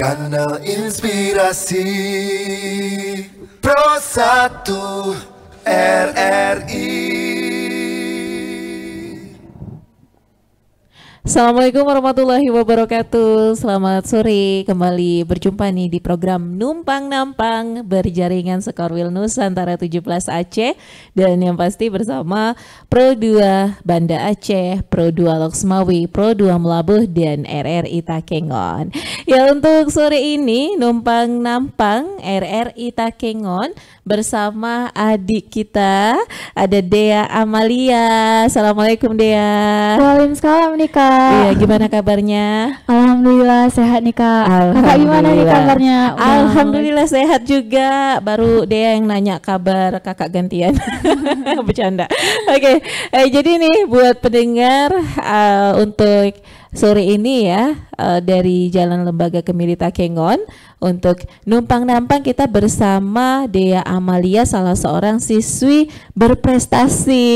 Kanal Inspirasi Pro 1 RRI. Assalamualaikum warahmatullahi wabarakatuh. Selamat sore, kembali berjumpa nih di program Numpang Nampang berjaringan Sekorwil Nusantara 17 Aceh. Dan yang pasti bersama Pro 2 Banda Aceh, Pro 2 Loksmawi, Pro 2 Melabuh, dan RRI Takengon. Ya, untuk sore ini Numpang Nampang RRI Takengon bersama adik kita, ada Dea Amalia. Assalamualaikum Dea. Waalaikumsalam nih Kak. Iya, gimana kabarnya? Alhamdulillah sehat nih Kak. Kakak gimana nih kabarnya? Alhamdulillah sehat juga. Baru Dea yang nanya kabar kakak gantian. Bercanda. Oke, jadi nih buat pendengar untuk sore ini ya, dari Jalan Lembaga Kemiri Takengon, untuk Numpang Nampang kita bersama Dea Amalia, salah seorang siswi berprestasi.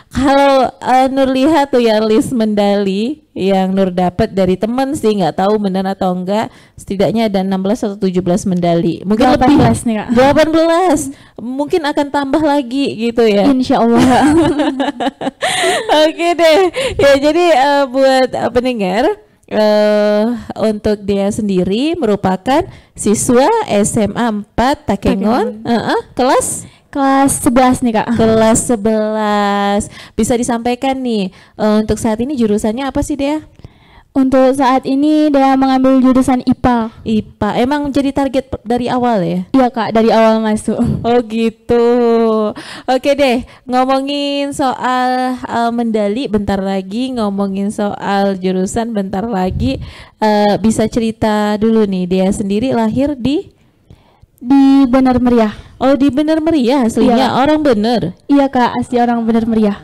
Kalau Nur lihat tuh ya list medali yang Nur dapat dari teman sih, nggak tahu benar atau enggak, setidaknya ada 16 atau 17 medali. Mungkin 18 lebih nih Kak. 18. Mungkin akan tambah lagi gitu ya. Insya Allah. Oke deh. Ya, jadi buat pendengar, untuk dia sendiri merupakan siswa SMA 4 Takengon, kelas 11 nih Kak. kelas 11. Bisa disampaikan nih, untuk saat ini jurusannya apa sih Dea? Untuk saat ini dia mengambil jurusan IPA. IPA. Emang jadi target dari awal ya? Iya Kak, dari awal masuk. Oh gitu. Oke deh, ngomongin soal medali bentar lagi, ngomongin soal jurusan bentar lagi. Bisa cerita dulu nih, dia sendiri lahir di Benar Meriah. Oh, di Bener Meriah aslinya. Iya. Orang Bener. Iya Kak, asli orang Benar Meriah.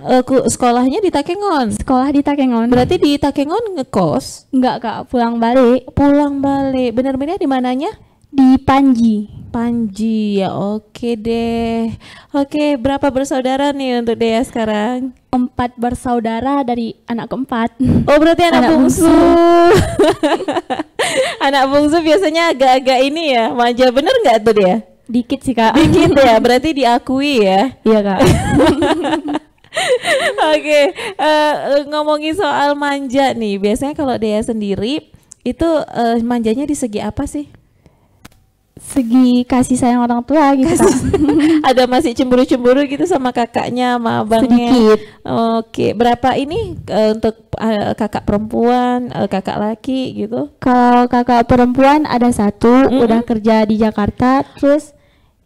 Sekolahnya di Takengon. Sekolah di Takengon. Berarti di Takengon ngekos? Enggak Kak, pulang balik. Pulang balik. Bener Meriah di mananya? Di Panji. Panji ya, oke deh. Oke, berapa bersaudara nih untuk Dea sekarang? 4 bersaudara dari anak keempat. Oh, berarti anak Anak bungsu. Anak bungsu biasanya agak-agak ini ya, manja, bener nggak tuh dia? Dikit sih Kak. Dikit ya, berarti diakui ya. Iya Kak. Oke, ngomongin soal manja nih, biasanya kalau Dea sendiri itu manjanya di segi apa sih? Segi kasih sayang orang tua gitu Kak. Ada masih cemburu-cemburu gitu sama kakaknya, sama abangnya? Sedikit. Oke, berapa ini untuk kakak perempuan, kakak laki gitu? Kalau kakak perempuan ada satu, udah kerja di Jakarta, terus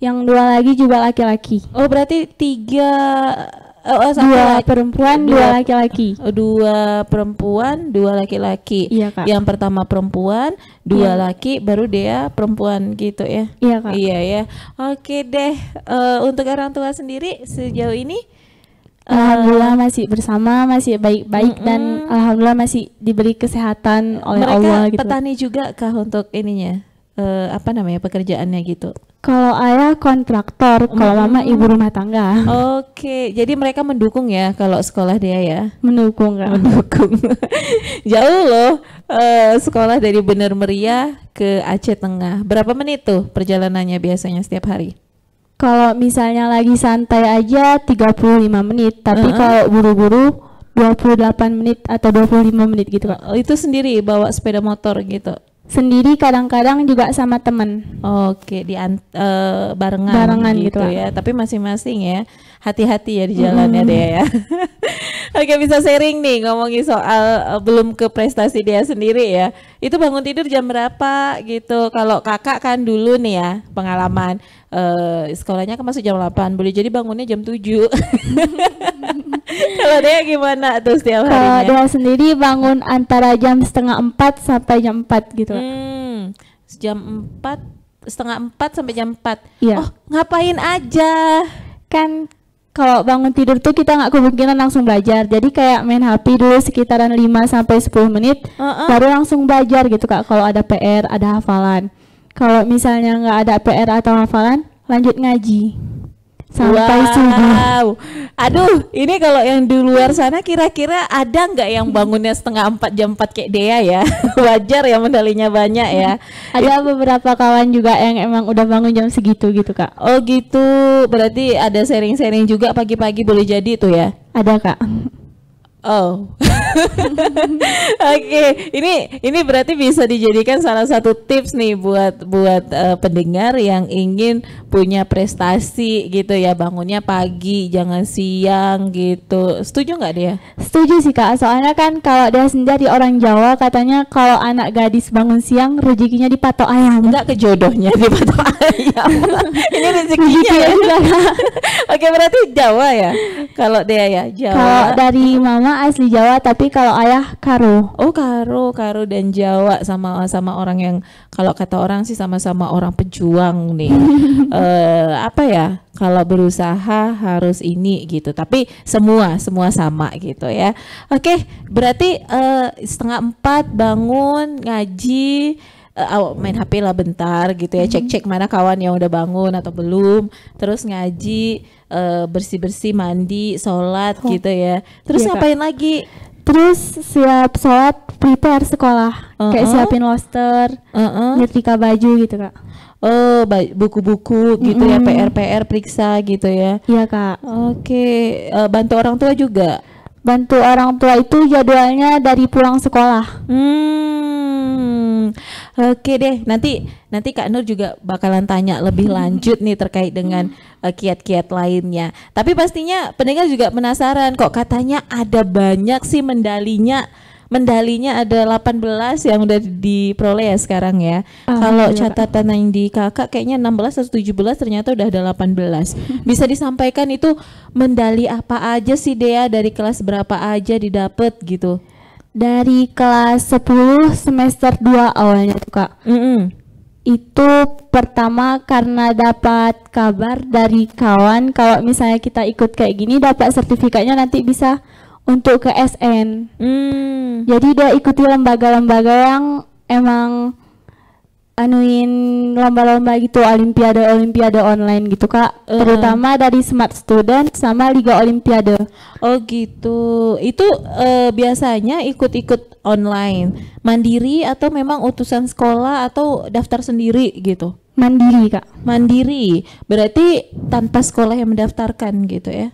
yang 2 lagi juga laki-laki. Oh, berarti 3 2 perempuan, 2 laki-laki. 2 perempuan, 2 laki-laki. Iya Kak. Yang pertama perempuan, 2 laki, baru dia perempuan gitu ya. Iya Kak. Iya ya. Oke deh. Untuk orang tua sendiri sejauh ini Alhamdulillah masih bersama, masih baik-baik dan alhamdulillah masih diberi kesehatan oleh mereka Allah gitu. petani juga kah untuk ininya? Apa namanya pekerjaannya gitu? Kalau ayah kontraktor, kalau mama ibu rumah tangga. Oke, jadi mereka mendukung ya kalau sekolah dia ya? Mendukung Kak. Mendukung. Jauh loh, sekolah dari Bener Meriah ke Aceh Tengah. Berapa menit tuh perjalanannya biasanya setiap hari? Kalau misalnya lagi santai aja 35 menit, tapi kalau buru-buru 28 menit atau 25 menit gitu Kak. Itu sendiri bawa sepeda motor gitu? Sendiri, kadang-kadang juga sama teman. Oke, barengan gitu gitu, ya. Tapi masing-masing ya. Hati-hati ya di jalannya Dea ya. Oke, bisa sharing nih ngomongin soal belum ke prestasi dia sendiri ya. Itu bangun tidur jam berapa gitu? Kalau kakak kan dulu nih ya pengalaman sekolahnya kan masuk jam 8, boleh jadi bangunnya jam 7. Kalau Dea gimana tuh setiap Kalau harinya? dia sendiri bangun antara jam 3:30 sampai jam 4 gitu. Jam 4, 3:30 sampai jam 4. Iya. Oh, ngapain aja? Kan kalau bangun tidur tuh kita nggak kemungkinan langsung belajar. Jadi kayak main HP dulu sekitaran 5 sampai 10 menit, baru langsung belajar gitu Kak. Kalau ada PR, ada hafalan. Kalau misalnya nggak ada PR atau hafalan, lanjut ngaji. sampai subuh. Aduh, ini kalau yang di luar sana kira-kira ada nggak yang bangunnya setengah 4 jam 4 kayak Dea ya? Wajar ya medalinya banyak ya. Ada beberapa kawan juga yang emang udah bangun jam segitu gitu Kak. Oh gitu, berarti ada sharing-sharing juga pagi-pagi boleh jadi tuh ya? Ada Kak. Oh, oke. Ini berarti bisa dijadikan salah satu tips nih buat pendengar yang ingin punya prestasi gitu ya, bangunnya pagi, jangan siang gitu. Setuju nggak dia? Setuju sih Kak. Soalnya kan kalau dia sendiri orang Jawa katanya kalau anak gadis bangun siang rezekinya dipatok ayam. Enggak, ke jodohnya dipatok ayam. Ini rezekinya ya. Oke, berarti Jawa ya. Kalau dia ya Jawa. Kalau dari mama asli Jawa, tapi kalau ayah Karo. Oh, Karo dan Jawa sama orang yang kalau kata orang sih sama-sama orang pejuang nih. Apa ya? Kalau berusaha harus ini gitu. Tapi semua sama gitu ya. Oke, berarti 3:30 bangun ngaji. Main HP lah bentar gitu ya, cek mana kawan yang udah bangun atau belum, terus ngaji, bersih-bersih, mandi, sholat gitu ya, terus Iya, ngapain lagi? Terus siap sholat, prepare sekolah, kayak siapin loster, nyetrika baju gitu Kak. Oh, buku-buku gitu ya, PR periksa gitu ya. Iya Kak. Oke, bantu orang tua juga. Bantu orang tua itu jadwalnya dari pulang sekolah. Oke deh, nanti Kak Nur juga bakalan tanya lebih lanjut nih terkait dengan kiat-kiat lainnya. Tapi pastinya pendengar juga penasaran, kok katanya ada banyak sih medalinya ada 18 yang udah diperoleh ya sekarang ya. Kalau catatan yang di Kakak kayaknya 16 atau 17, ternyata udah ada 18. Bisa disampaikan itu medali apa aja sih Dea, dari kelas berapa aja didapat gitu? Dari kelas 10 semester 2 awalnya tuh Kak. Itu pertama karena dapat kabar dari kawan kalau misalnya kita ikut kayak gini dapat sertifikatnya nanti bisa untuk ke SN. Jadi dia ikuti lembaga-lembaga yang emang anuin lomba-lomba gitu, olimpiade online gitu Kak. Terutama dari Smart Student sama Liga Olimpiade. Oh gitu. Itu biasanya ikut-ikut online, mandiri atau memang utusan sekolah atau daftar sendiri gitu? Mandiri Kak. Mandiri. Berarti tanpa sekolah yang mendaftarkan gitu ya?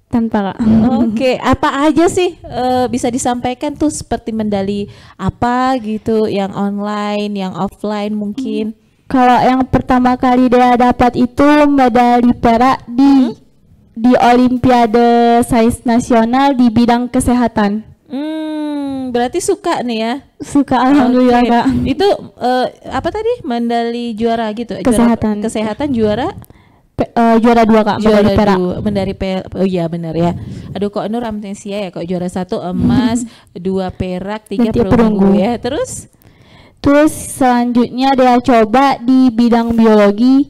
Tanpa Kak. Oke, apa aja sih bisa disampaikan tuh, seperti medali apa gitu, yang online, yang offline mungkin? Kalau yang pertama kali dia dapat itu medali perak di Olimpiade Sains Nasional di bidang kesehatan. Berarti suka nih ya? Suka, alhamdulillah Kak. Itu apa tadi? Medali juara gitu? Kesehatan. Kesehatan juara? Juara 2 Kak, medali perak. Oh iya benar ya. Aduh, kok Nur amnesia ya, kok juara 1 emas, 2 perak, 3 perunggu ya. Terus selanjutnya dia coba di bidang biologi.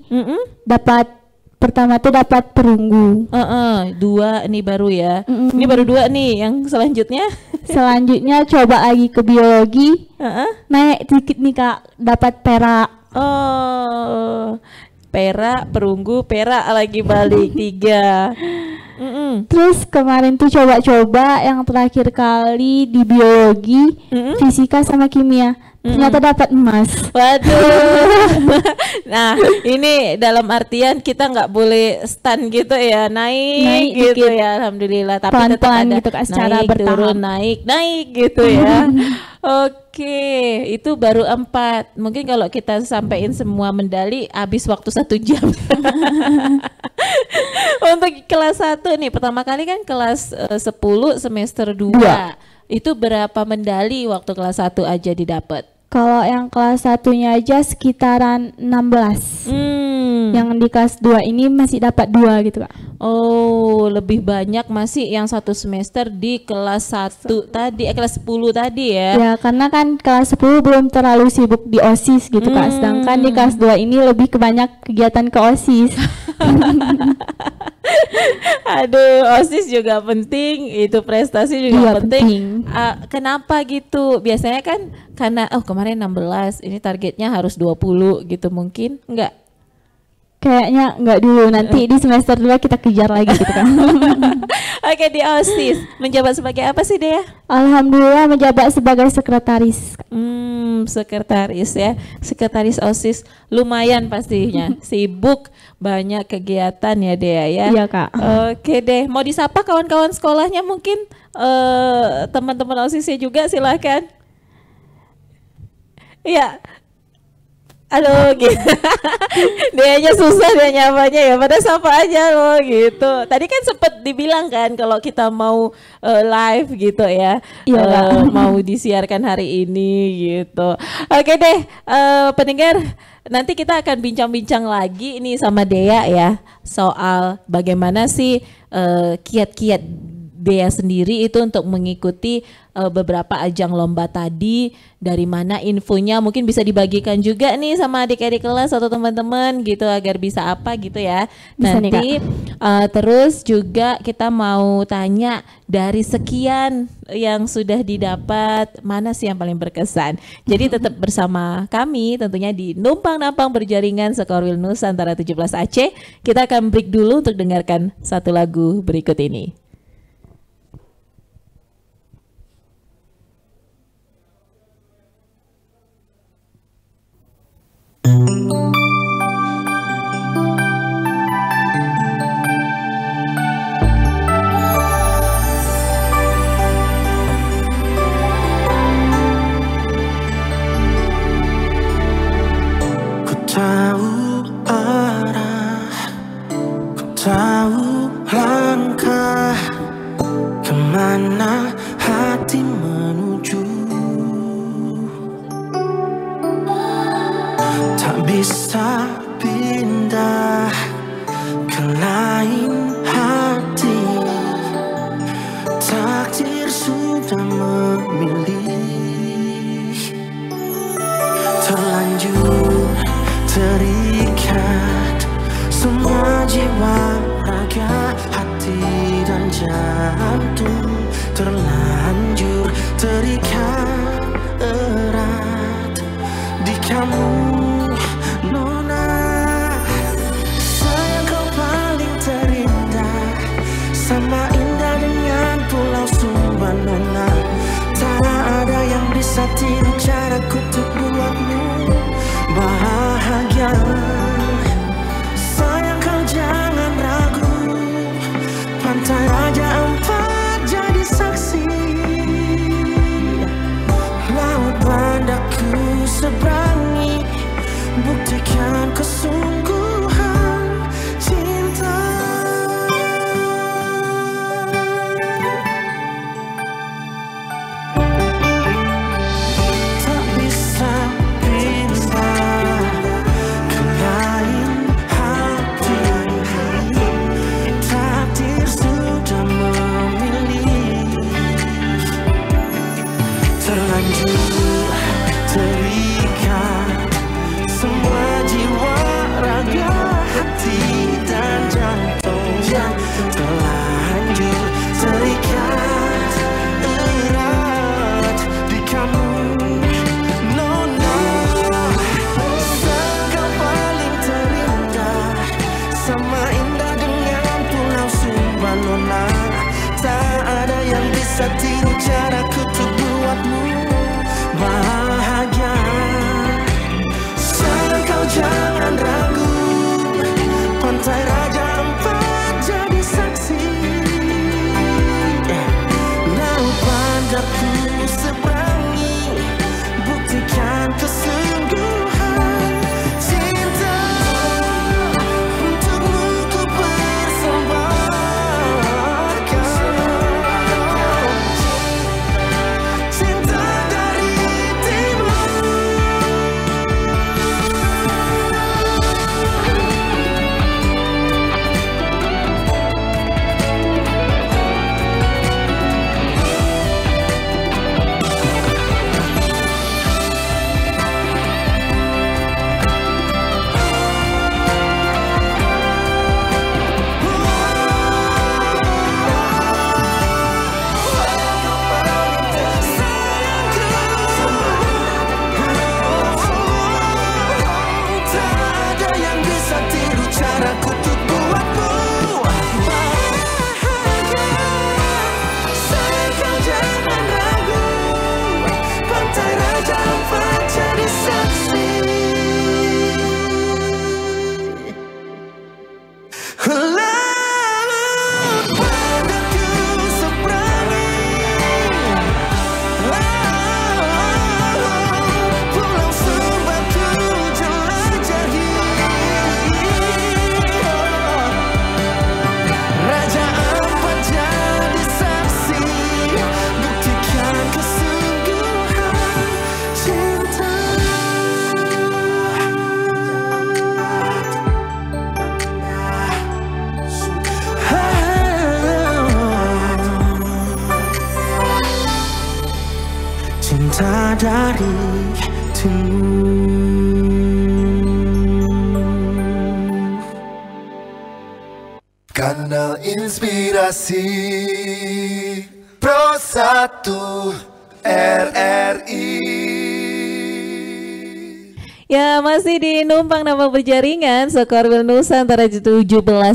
Pertama tuh dapat perunggu. 2 ini baru ya. Ini baru 2 nih, yang selanjutnya. Selanjutnya coba lagi ke biologi. Naik dikit nih Kak, dapat perak. Oh, perak, perunggu, perak lagi balik 3. Terus kemarin tuh coba-coba yang terakhir kali di biologi, fisika sama kimia. Ternyata dapat emas. Waduh. Nah, ini dalam artian kita nggak boleh stand gitu ya, naik gitu dikit. ya, alhamdulillah. Tapi Pelan-pelan tetap ada gitu Kak, secara naik, bertahap. turun, naik gitu ya. Oke, itu baru 4. Mungkin kalau kita sampaikan semua medali habis waktu 1 jam. Untuk kelas 1 nih, pertama kali kan kelas 10 semester 2. Itu berapa medali waktu kelas 1 aja didapat? Kalau yang kelas 1-nya aja sekitaran 16. Yang di kelas 2 ini masih dapat 2 gitu Kak. Oh, lebih banyak masih yang 1 semester di kelas 1 tadi, kelas 10 tadi ya. Ya, karena kan kelas 10 belum terlalu sibuk di OSIS gitu Kak. Sedangkan di kelas 2 ini lebih kebanyak kegiatan ke OSIS. Aduh, OSIS juga penting, itu prestasi juga penting. Kenapa gitu? Biasanya kan karena kemarin 16, ini targetnya harus 20 gitu mungkin. Enggak? kayaknya nggak dulu, nanti di semester 2 kita kejar lagi gitu kan. Oke, di OSIS menjabat sebagai apa sih Dea? Alhamdulillah menjabat sebagai sekretaris. Sekretaris ya, sekretaris OSIS lumayan pastinya, sibuk, banyak kegiatan ya Dea ya. Iya Kak. Oke deh, mau disapa kawan-kawan sekolahnya mungkin, teman-teman OSISnya juga silakan. Iya. Halo gitu. Dianya susah dia nyapanya ya, pada sapa aja loh gitu. Tadi kan sempet dibilang kan kalau kita mau live gitu ya, mau disiarkan hari ini gitu. Oke deh, pendengar, nanti kita akan bincang-bincang lagi ini sama Dea ya, soal bagaimana sih kiat-kiat Dea sendiri itu untuk mengikuti beberapa ajang lomba tadi, dari mana infonya mungkin bisa dibagikan juga nih sama adik-adik kelas atau teman-teman gitu agar bisa apa gitu ya. Bisa nanti terus juga kita mau tanya dari sekian yang sudah didapat, mana sih yang paling berkesan. Jadi tetap bersama kami tentunya di Numpang Nampang Berjaringan Sekorwil Nusantara 17 Aceh. Kita akan break dulu untuk dengarkan satu lagu berikut ini. Tahu arah, ku tahu langkah, kemana hati menuju. Tak bisa pindah ke lain hati, takdir sudah memilih. Terlanjur terikat semua jiwa, raga, hati dan jantung. Terlanjur terikat erat di kamu, Nona. Sayang kau paling terindah, sama indah dengan Pulau Sumba, Nona. Tak ada yang bisa tiru caraku untuk buatmu bahagia. Sayang kau jangan ragu, pantai Raja Ampat jadi saksi, laut Bandaku seberangi, buktikan kesungguhan cinta. Tak bisa terikat semua jiwa, raga, hati dan jantung. Terlanjur terikat erat di kamu, Nona. Kau paling terindah, sama indah dengan Pulau Sumba, Nona. Tak ada yang bisa tiru caraku untuk buatmu bahagia. cari tunggu. Kanal Inspirasi Pro 1 RRI. Ya, masih di Numpang Nama Berjaringan Sekorwil Nusantara 17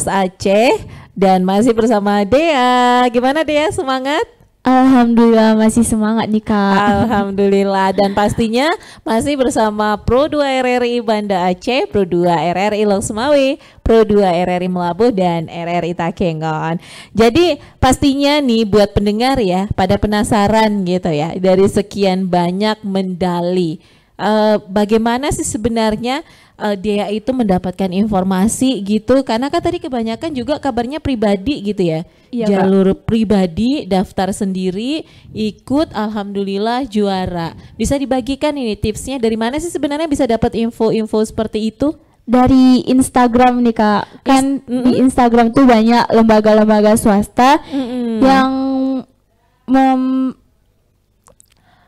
Aceh. Dan masih bersama Dea. Gimana Dea, semangat? Alhamdulillah masih semangat nih Kak. Alhamdulillah. Dan pastinya masih bersama Pro 2 RRI Banda Aceh, Pro 2 RRI Loksmawe, Pro 2 RRI Melabuh, dan RRI Takengon. Jadi pastinya nih buat pendengar ya, pada penasaran gitu ya, dari sekian banyak medali, bagaimana sih sebenarnya dia itu mendapatkan informasi gitu, karena kan tadi kebanyakan juga kabarnya pribadi gitu ya. Iya, jalur Kak. Pribadi, daftar sendiri, ikut, alhamdulillah juara. Bisa dibagikan ini tipsnya dari mana sih sebenarnya bisa dapat info-info seperti itu? Dari Instagram nih Kak. Kan di Instagram tuh banyak lembaga-lembaga swasta yang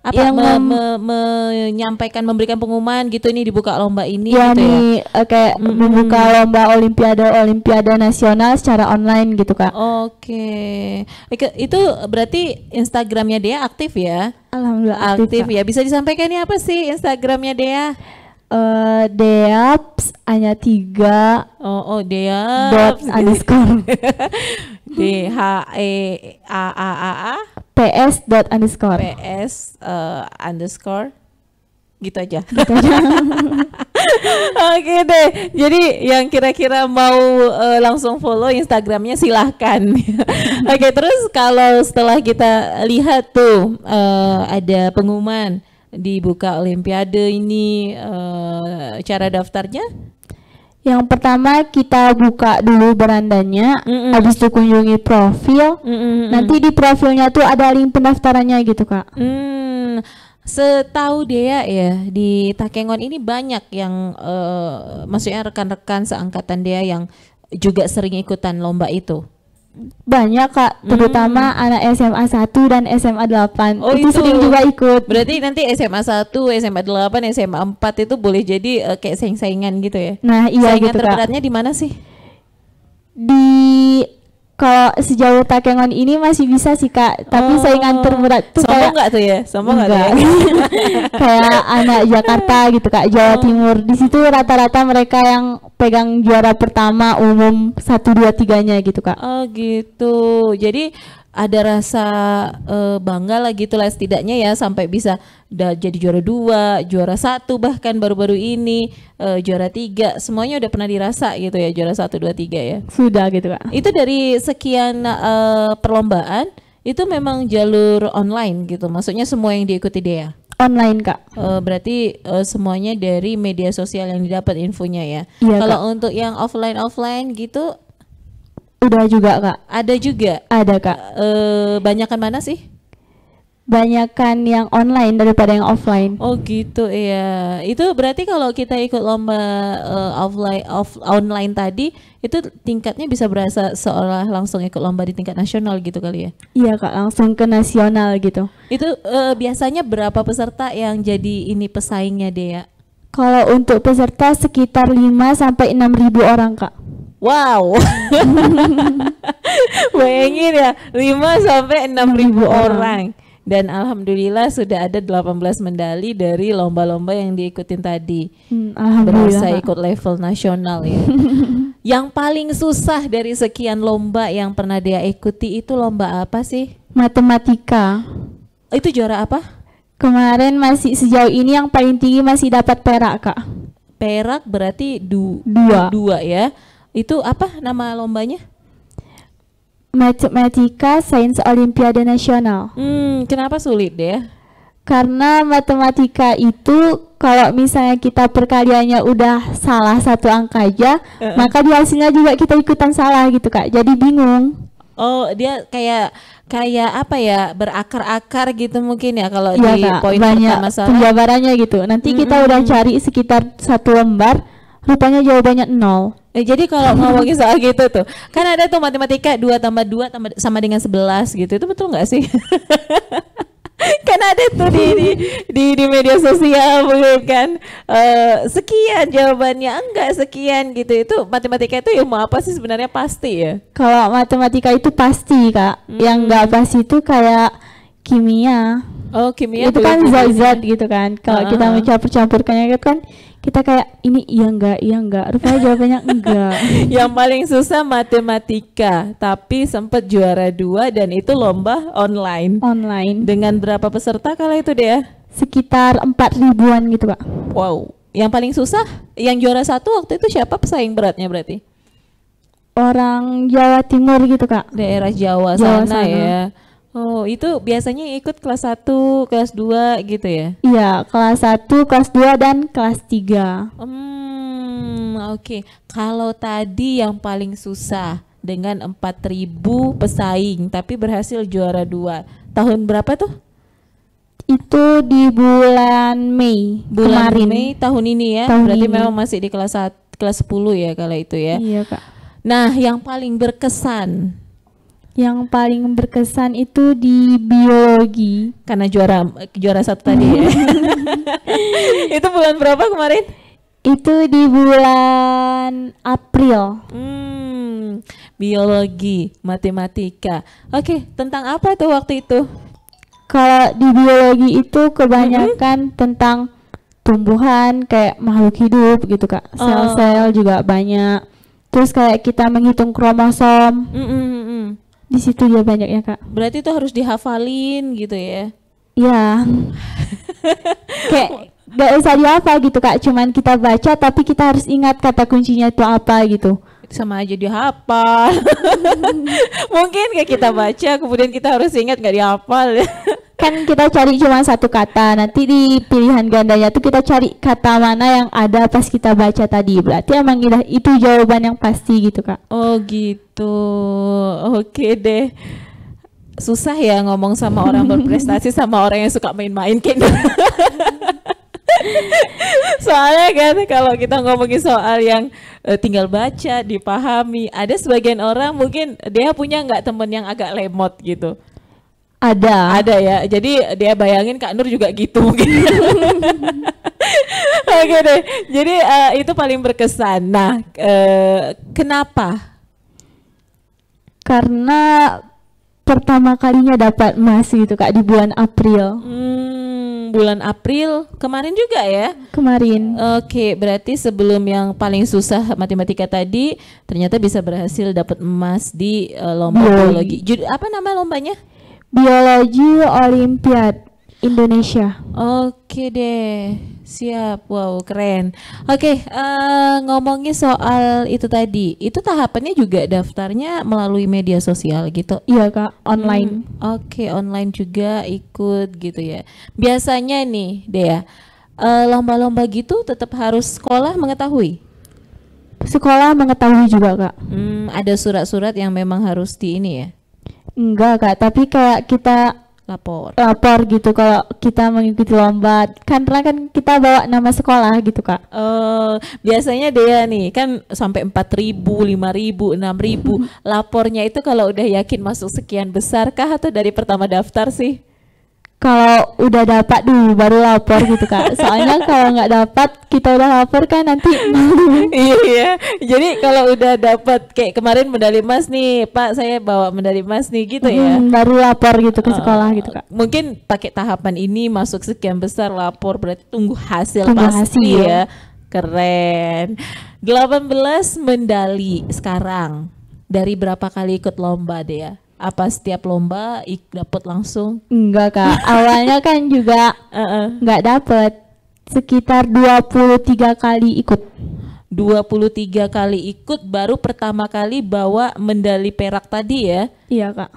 menyampaikan, memberikan pengumuman gitu, ini dibuka lomba ini ya, gitu ya. Kayak membuka lomba olimpiade nasional secara online gitu Kak. Oke. Itu berarti Instagramnya Dea aktif ya? Alhamdulillah aktif ya. Bisa disampaikan ya, apa sih Instagramnya Dea? Deaps hanya 3 Deaps _. DHEAAA PS _. Gitu aja. Oke deh. Jadi yang kira-kira mau langsung follow Instagramnya silahkan. Oke, terus kalau setelah kita lihat tuh ada pengumuman dibuka Olimpiade ini, cara daftarnya? Yang pertama kita buka dulu berandanya, habis itu kunjungi profil. Nanti di profilnya tuh ada link pendaftarannya gitu Kak. Setahu Dea ya, di Takengon ini banyak yang maksudnya rekan-rekan seangkatan Dea yang juga sering ikutan lomba itu. Banyak Kak, terutama anak SMA 1 dan SMA 8. Itu sering juga ikut. Berarti nanti SMA 1, SMA 8, SMA 4 itu boleh jadi kayak saing-saingan gitu ya. Nah, iya saingan gitu terberatnya di mana sih? Kalau sejauh Takengon ini masih bisa sih Kak, tapi saingan terberat tuh sombong nggak tuh ya? Sombong nggak tuh ya? Kayak anak Jakarta gitu Kak, Jawa Timur. Di situ rata-rata mereka yang pegang juara pertama umum 1, 2, 3-nya gitu Kak. Oh gitu. Jadi ada rasa bangga lah gitu lah setidaknya ya, sampai bisa jadi juara 2, juara 1, bahkan baru-baru ini juara 3, semuanya udah pernah dirasa gitu ya, juara 1, 2, 3 ya. Sudah gitu Kak. Itu dari sekian perlombaan itu memang jalur online gitu, maksudnya semua yang diikuti Dea? Online Kak. Berarti semuanya dari media sosial yang didapat infonya ya. Iya, kalau Kak. untuk yang offline gitu udah juga Kak. ada juga? Ada Kak. Banyakan mana sih? Banyakan yang online daripada yang offline. Oh gitu ya. Itu berarti kalau kita ikut lomba online tadi, itu tingkatnya bisa berasa seolah langsung ikut lomba di tingkat nasional gitu kali ya? Iya Kak, langsung ke nasional gitu. Itu biasanya berapa peserta yang jadi ini pesaingnya Dea? Kalau untuk peserta sekitar 5 sampai 6.000 orang Kak. Wow. Bayangin ya, 5 sampai 6.000 orang. Dan alhamdulillah sudah ada 18 medali dari lomba-lomba yang diikutin tadi. Alhamdulillah. Berasa ikut level nasional ya. Yang paling susah dari sekian lomba yang pernah dia ikuti itu lomba apa sih? Matematika. Itu juara apa? Kemarin masih sejauh ini yang paling tinggi masih dapat perak Kak. Perak berarti dua ya. Itu apa nama lombanya? Matematika Sains Olimpiade Nasional. Kenapa sulit deh? Karena matematika itu kalau misalnya kita perkaliannya udah salah satu angka aja, maka di hasilnya juga kita ikutan salah gitu Kak. Jadi bingung. Oh, dia kayak apa ya, berakar-akar gitu mungkin ya kalau Iya, di Kak, poin banyak pertama salah. penjabarannya gitu. Nanti kita udah cari sekitar 1 lembar, rupanya jawabannya 0. Jadi kalau ngomongin soal gitu tuh, kan ada tuh matematika 2 tambah 2 sama dengan 11 gitu. Itu betul nggak sih? Kan ada tuh di media sosial mungkin kan, sekian jawabannya, enggak sekian gitu. Itu matematika itu ilmu apa sih sebenarnya, pasti ya? Kalau matematika itu pasti Kak. Yang nggak pasti itu kayak kimia. Oh, kimia Itu kan zat-zat gitu kan. Kalau kita mencampur-campurkannya itu kan kita kayak ini iya enggak. Rupanya jawabannya enggak. Yang paling susah matematika, tapi sempat juara 2 dan itu lomba online. Online. Dengan berapa peserta kala itu deh? Sekitar 4.000-an gitu Kak. Wow. Yang paling susah, yang juara 1 waktu itu siapa pesaing beratnya berarti? Orang Jawa Timur gitu Kak. Daerah Jawa sana ya. Oh, itu biasanya ikut kelas 1, kelas 2 gitu ya? Iya, kelas 1, kelas 2, dan kelas 3. Oke. Kalau tadi yang paling susah dengan 4.000 pesaing tapi berhasil juara 2. Tahun berapa tuh? Itu di bulan Mei Bulan kemarin. Mei tahun ini ya? Tahun Berarti ini. memang masih di kelas 10 ya kalau itu ya? Iya Kak. Nah, yang paling berkesan Yang paling berkesan itu di biologi. karena juara 1 tadi ya. Itu bulan berapa kemarin? Itu di bulan April. Biologi, matematika. Oke, tentang apa tuh waktu itu? Kalau di biologi itu kebanyakan tentang tumbuhan kayak makhluk hidup gitu Kak. Sel-sel juga banyak. Terus kayak kita menghitung kromosom. Di situ dia banyaknya Kak. Berarti itu harus dihafalin gitu ya? Iya. Kayak gak usah dihafal gitu Kak. Cuman kita baca tapi kita harus ingat kata kuncinya itu apa gitu. Sama aja dihafal. Mungkin kayak kita baca kemudian kita harus ingat nggak dihafal. Kan kita cari cuma satu kata. Nanti di pilihan gandanya tuh kita cari kata mana yang ada pas kita baca tadi. Berarti emang itu jawaban yang pasti gitu Kak. Oh gitu. Oke deh. Susah ya ngomong sama orang berprestasi sama orang yang suka main-main kayak gitu. Soalnya kan kalau kita ngomongin soal yang tinggal baca, dipahami, ada sebagian orang mungkin dia punya nggak temen yang agak lemot gitu. Ada ya. Jadi dia bayangin Kak Nur juga gitu mungkin. Oke deh. Jadi itu paling berkesan. Nah, kenapa? Karena pertama kalinya dapat emas gitu Kak di bulan April. Bulan April kemarin juga ya? Kemarin. Oke, berarti sebelum yang paling susah matematika tadi ternyata bisa berhasil dapat emas di lomba biologi. Apa nama lombanya? Biologi Olimpiade Indonesia. Oke deh, siap. Wow, keren. Oke, ngomongin soal itu tadi, itu tahapannya juga daftarnya melalui media sosial gitu? Iya Kak, online. Oke, online juga ikut gitu ya. Biasanya nih, Dea, lomba-lomba gitu tetap harus sekolah mengetahui? Sekolah mengetahui juga Kak. Ada surat-surat yang memang harus di ini ya? Enggak Kak, tapi kayak kita lapor gitu kalau kita mengikuti lomba, karena kan kita bawa nama sekolah gitu Kak. Biasanya dia nih kan sampai 4.000, 5.000, 6.000. Lapornya itu kalau udah yakin masuk sekian besar kah atau dari pertama daftar sih? Kalau udah dapat dulu baru lapor gitu Kak. Soalnya kalau nggak dapat kita udah lapor kan nanti malu. Iya, jadi kalau udah dapat kayak kemarin medali emas nih, Pak saya bawa medali emas nih gitu ya. Baru lapor gitu ke sekolah gitu Kak. Mungkin pakai tahapan ini masuk sekian besar lapor, berarti tunggu hasil Tunggu pasti hasil. ya. Keren. 18 medali sekarang. Dari berapa kali ikut lomba deh ya? Apa setiap lomba dapat langsung? Enggak Kak, awalnya kan juga nggak dapet. Sekitar 23 kali ikut. 23 kali ikut baru pertama kali bawa medali perak tadi ya? Iya Kak.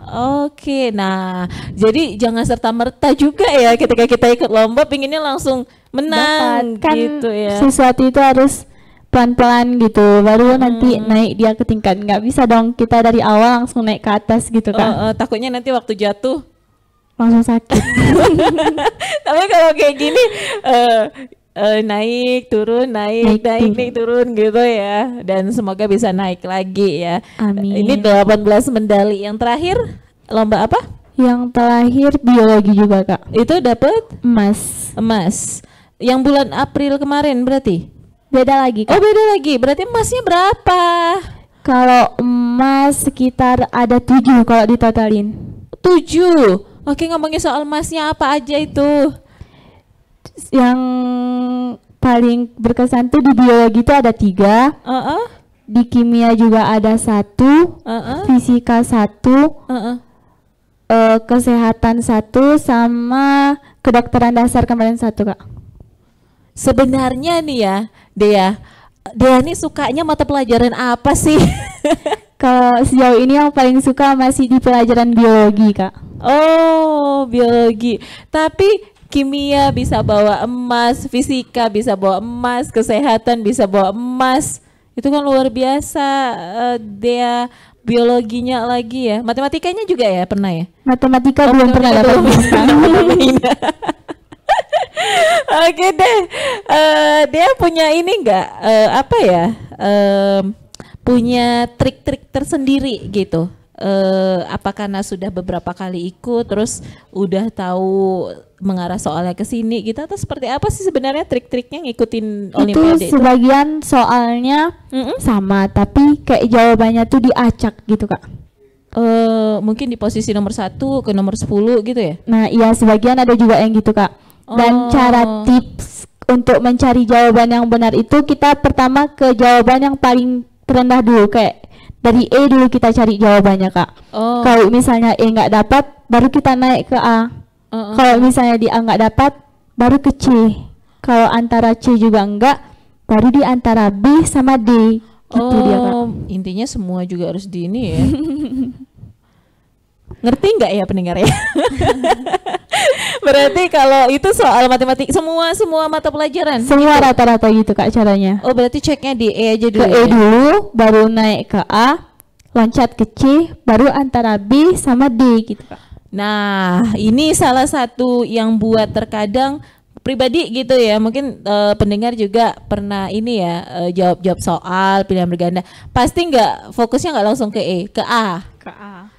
Oke, nah jadi jangan serta-merta juga ya ketika kita ikut lomba pinginnya langsung menang Kan gitu ya. sesuatu itu harus pelan-pelan gitu, baru nanti naik dia ke tingkat. Nggak bisa dong kita dari awal langsung naik ke atas gitu Kak. Takutnya nanti waktu jatuh Langsung sakit. tapi kalau kayak gini naik turun naik turun gitu ya, dan semoga bisa naik lagi ya. Amin. Ini 18 medali. Yang terakhir lomba apa? Yang terakhir biologi juga Kak. Itu dapat Emas. emas. Yang bulan April kemarin berarti? Beda lagi Oh Kak. beda lagi. Berarti emasnya berapa? Kalau emas sekitar ada 7 kalau ditotalin. 7. Oke, ngomongin soal emasnya apa aja itu? Yang paling berkesan tuh di biologi itu ada 3, di kimia juga ada 1, fisika 1, kesehatan 1, sama kedokteran dasar kemarin 1 Kak. Sebenarnya nih ya, Dea ini sukanya mata pelajaran apa sih? Kalau sejauh ini yang paling suka masih di pelajaran biologi Kak. Oh, biologi. Tapi kimia bisa bawa emas, fisika bisa bawa emas, kesehatan bisa bawa emas. Itu kan luar biasa. Dia biologinya lagi ya. Matematikanya juga ya pernah ya? Matematika belum pernah dapat bisa. Oke deh. Dia punya ini enggak apa ya? Punya trik-trik tersendiri gitu. Apa karena sudah beberapa kali ikut terus udah tahu mengarah soalnya ke sini gitu, atau seperti apa sih sebenarnya trik-triknya ngikutin olimpiade itu? Sebagian soalnya sama, tapi kayak jawabannya tuh diacak gitu Kak. Mungkin di posisi nomor 1 ke nomor 10 gitu ya? Nah iya, sebagian ada juga yang gitu Kak. Dan cara tips untuk mencari jawaban yang benar itu kita pertama ke jawaban yang paling terendah dulu, kayak dari E dulu kita cari jawabannya Kak. Kalau misalnya E nggak dapat, baru kita naik ke A. Kalau misalnya di A nggak dapat, baru ke C. Kalau antara C juga enggak, baru di antara B sama D. Gitu dia Kak. Intinya semua juga harus di ini ya. Ngerti nggak ya pendengar ya? Berarti kalau itu soal matematik semua mata pelajaran. Semua rata-rata gitu Kak caranya. Oh berarti ceknya di E aja dulu. Ke E dulu, baru naik ke A, loncat ke C, baru antara B sama D gitu Kak. Nah ini salah satu yang buat terkadang pribadi gitu ya, mungkin pendengar juga pernah ini ya, jawab soal pilihan berganda, pasti nggak fokusnya nggak langsung ke E, ke A.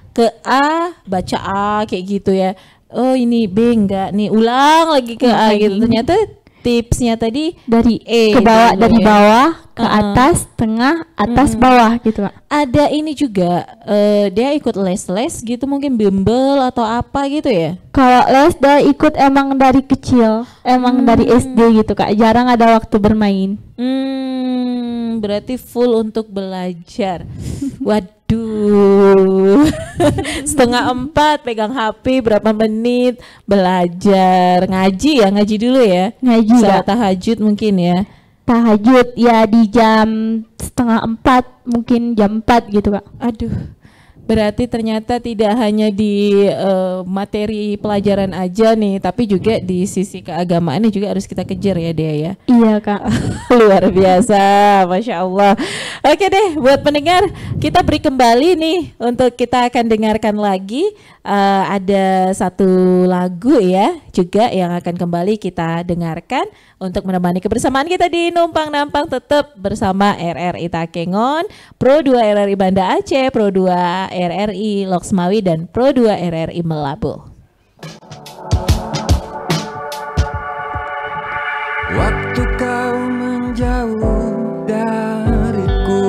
Ke A, baca A kayak gitu ya. Oh ini B enggak nih, ulang lagi ke A gitu. Ternyata tipsnya tadi dari E ke bawah, dulu dari ya. bawah ke atas, tengah, atas, bawah gitu Kak. Ada ini juga, dia ikut les-les gitu, mungkin bimbel atau apa gitu ya? Kalau les dia ikut emang dari kecil, emang dari SD gitu Kak. Jarang ada waktu bermain. Berarti full untuk belajar. Waduh. 3:30 pegang HP berapa menit belajar, ngaji dulu ya. Ngaji Salat Kak. tahajud mungkin ya. Tahajud ya di jam 3:30, mungkin jam 4 gitu Kak. Aduh. Berarti ternyata tidak hanya di materi pelajaran aja nih, tapi juga di sisi keagamaannya juga harus kita kejar ya Dea ya. Iya Kak. Luar biasa, Masya Allah. Oke deh, buat pendengar kita beri kembali nih untuk kita akan dengarkan lagi ada satu lagu ya juga yang akan kembali kita dengarkan untuk menemani kebersamaan kita di Numpang Nampang, tetap bersama RRI Takengon, Pro 2 RRI Banda Aceh, Pro 2 RRI Loksmawi, dan Pro 2 RRI Melabu. Waktu kau menjauh dariku,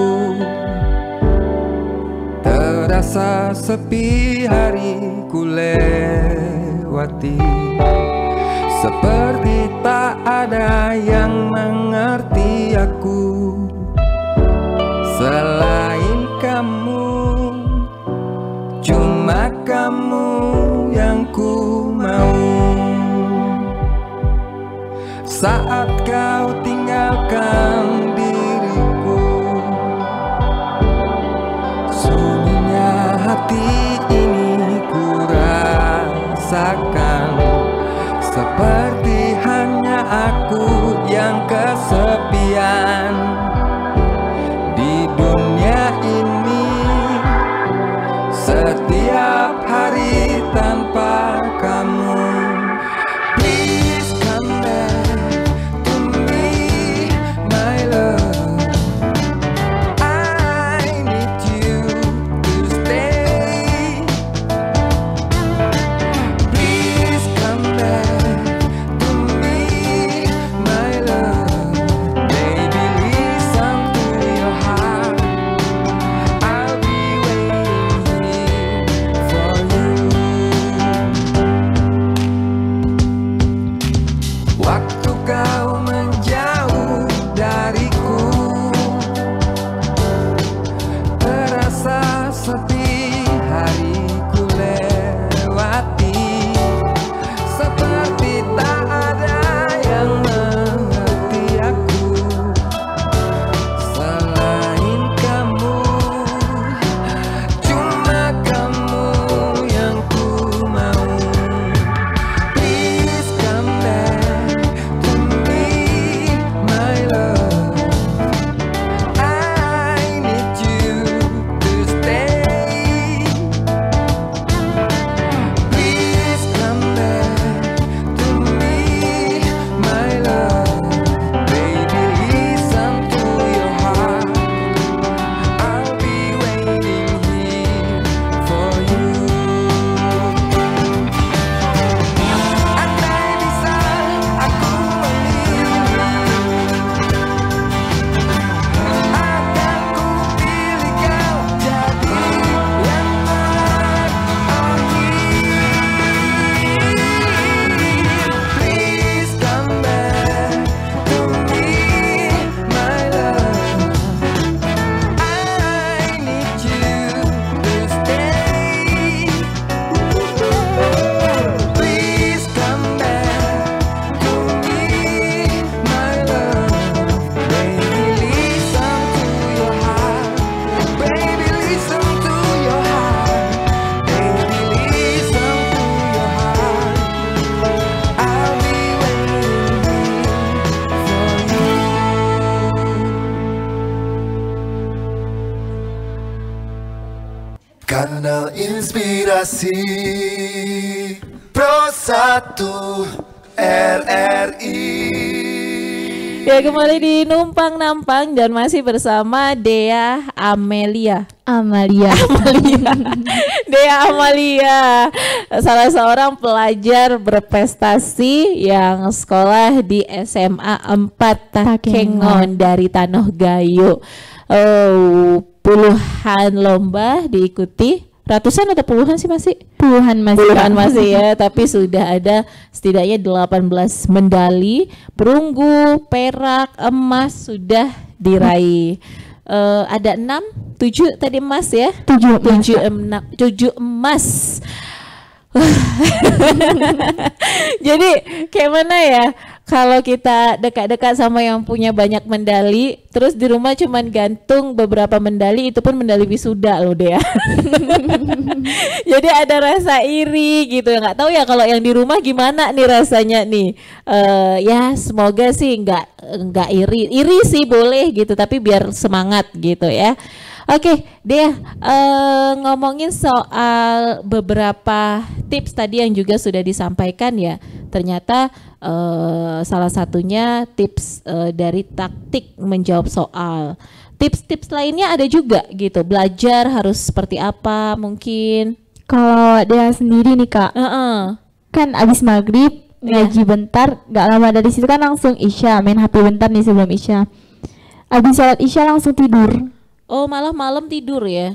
terasa sepi hari ku lewati, seperti tak ada yang mengerti aku selain kamu. Cuma kamu yang ku mau. Saat kau tinggalkan diriku, sunyinya hati ini ku rasakan, seperti hanya aku yang kesepian di dunia ini. Setiap hari tanpa kamu. Please come back to me, my love. I need you to stay. Waktu kau menjauh dariku, terasa sepi hariku lewati, seperti tak ada yang mengerti aku selain kamu. Cuma kamu yang ku mau. Please come back to me, my love. I need you to stay. Please come back to me, my love. Baby, listen to your heart. I'll be waiting here for you. Andai bisa aku memilih, akan ku pilih kau jadi yang terakhir. Please come back to me, my love. I need you to stay. Please come back to me, my love. Baby, listen to your heart. Baby, listen to your heart. Baby, listen to your heart. I'll be waiting for you. Kanal Inspirasi Pro 1 RRI. Ya, kembali di Numpang Nampang dan masih bersama Dea Amalia. Amalia. Dea Amalia, salah seorang pelajar berprestasi yang sekolah di SMA 4 Takengon dari Tanoh Gayo. Puluhan lomba diikuti, ratusan atau puluhan sih masih? Puluhan masih. Puluhan masih ya, tapi sudah ada setidaknya 18 medali, perunggu, perak, emas sudah diraih. Ada 7 tadi emas ya? 7 emas. Jadi kayak mana ya kalau kita dekat-dekat sama yang punya banyak medali, terus di rumah cuman gantung beberapa medali, itu pun medali wisuda loh Dea. Jadi ada rasa iri gitu, nggak tahu ya kalau yang di rumah gimana nih rasanya nih. Ya semoga sih nggak iri sih boleh gitu, tapi biar semangat gitu ya. Oke, Dea, ngomongin soal beberapa tips tadi yang juga sudah disampaikan ya. Ternyata salah satunya tips dari taktik menjawab soal. Tips-tips lainnya ada juga gitu. Belajar harus seperti apa mungkin? Kalau Dea sendiri nih Kak, kan abis maghrib ngaji bentar, gak lama dari situ kan langsung isya, main HP bentar nih sebelum isya. Abis sholat isya langsung tidur. Oh, malah malam tidur ya?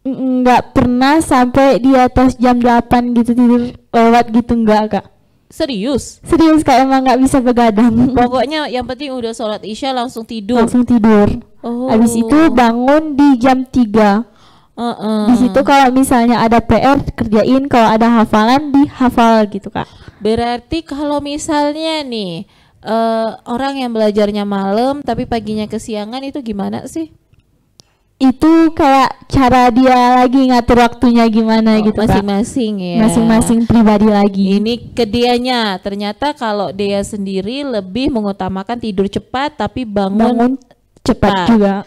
Nggak pernah sampai di atas jam 8 gitu tidur lewat gitu, enggak Kak. Serius? Serius Kak, emang nggak bisa begadang. Pokoknya yang penting udah sholat isya langsung tidur. Langsung tidur. Oh. Habis itu bangun di jam 3. Di situ kalau misalnya ada PR kerjain, kalau ada hafalan dihafal gitu Kak. Berarti kalau misalnya nih orang yang belajarnya malam tapi paginya kesiangan itu gimana sih? Itu kayak cara dia lagi ngatur waktunya gimana gitu Kak. Masing-masing ya. Masing-masing pribadi lagi. Ini ke dianya. Ternyata kalau dia sendiri lebih mengutamakan tidur cepat tapi bangun cepat juga.